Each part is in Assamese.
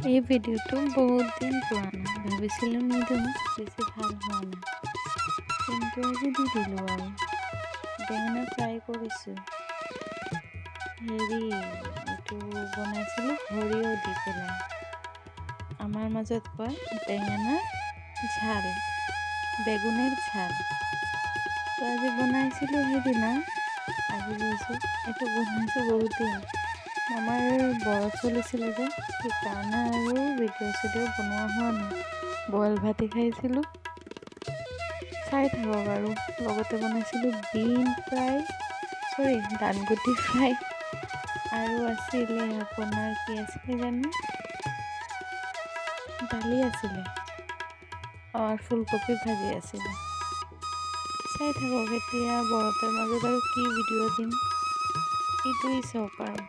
এই ভিডিওটো বহুত দিন পুৰাণা ভাবিছিলোঁ নিদিওঁ বেছি ভাল হোৱা নাই কিন্তু আজি দি দিলোঁ আৰু বেঙেনা ফ্ৰাই কৰিছোঁ এইটো বনাইছিলোঁ সৰিয়হ দি পেলাই আমাৰ মাজত কয় বেঙেনা ঝাল বেগুনের ঝাল তো আজি বনাইছিলোঁ সেইদিনা আজি লৈছোঁ এইটো বনাইছোঁ বহুত দিন আমাৰ বৰফ চলিছিলে যে সেইকাৰণে আৰু ভিডিঅ' চিডিঅ' বনোৱা হোৱা নাই বইল ভাতি খাইছিলোঁ চাই থাকক আৰু লগতে বনাইছিলোঁ বিন ফ্ৰাই দানগুটি ফ্ৰাই আৰু আছিলে আপোনাৰ কি আছিলে জানো দালি আছিলে আৰু ফুলকবি ভাজি আছিলে চাই থাকক এতিয়া বৰফৰ মাজত আৰু কি ভিডিঅ' দিম এইটোৱেই চাওক আৰু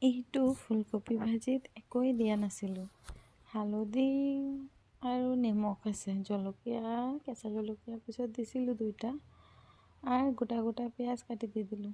এইটো ফুলকবি ভাজিত একোৱেই দিয়া নাছিলোঁ হালধি আৰু নিমখ আছে জলকীয়া কেঁচা জলকীয়া পিছত দিছিলোঁ 2টা আৰু গোটা গোটা পিঁয়াজ কাটি দি দিলোঁ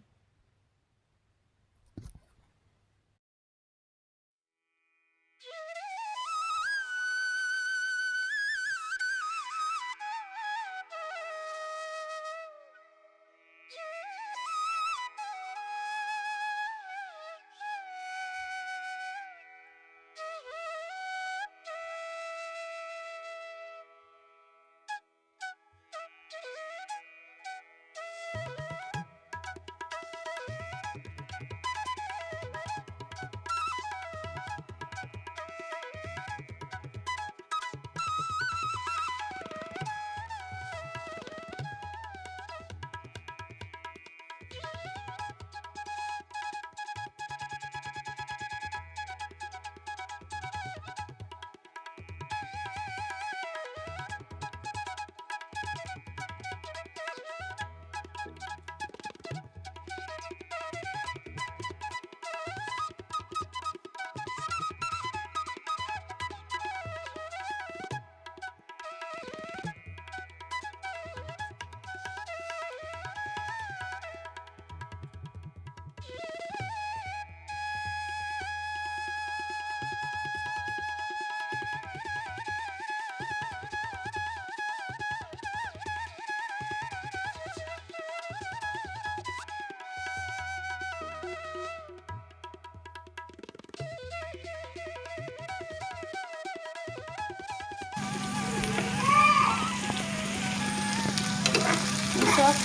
পিছত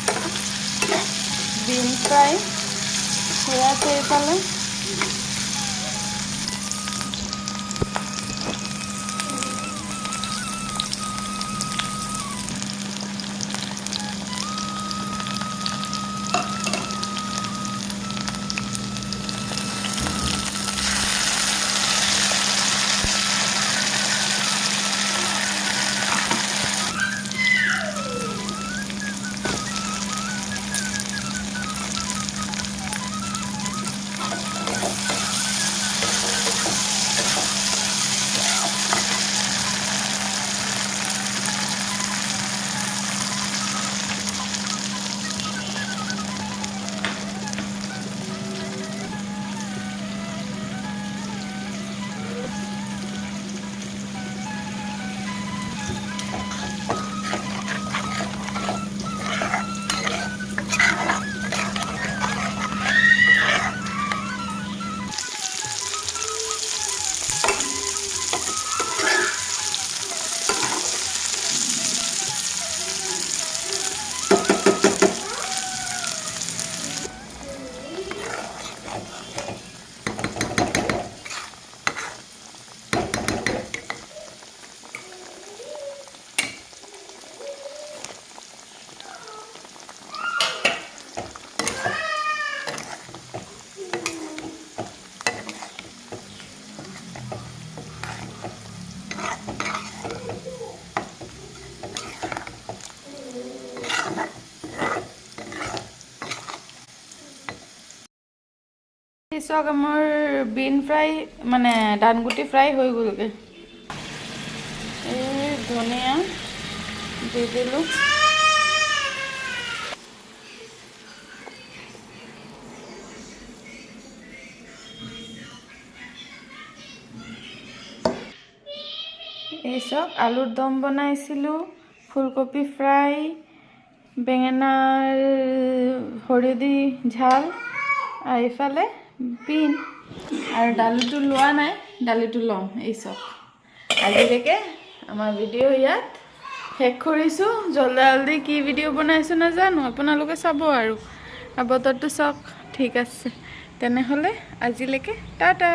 বিন ফ্ৰাই হৈ আছে এইফালে চাওক আমাৰ বিন ফ্ৰাই মানে ডানগুটি ফ্ৰাই হৈ গ'লগে এই ধনিয়া দি দিলোঁ এই চাওক আলুৰ দম বনাইছিলোঁ ফুলকবি ফ্ৰাই বেঙেনাৰ সৰিয়হ দি ঝাল আৰু এইফালে বিন আৰু দালিটো লোৱা নাই দালিটো ল'ম এই চাওক আজিলৈকে আমাৰ ভিডিঅ' ইয়াত শেষ কৰিছোঁ জলদি কি ভিডিঅ' বনাইছোঁ নাজানো আপোনালোকে চাব আৰু বতৰটো চাওক ঠিক আছে তেনেহ'লে আজিলৈকে টাটা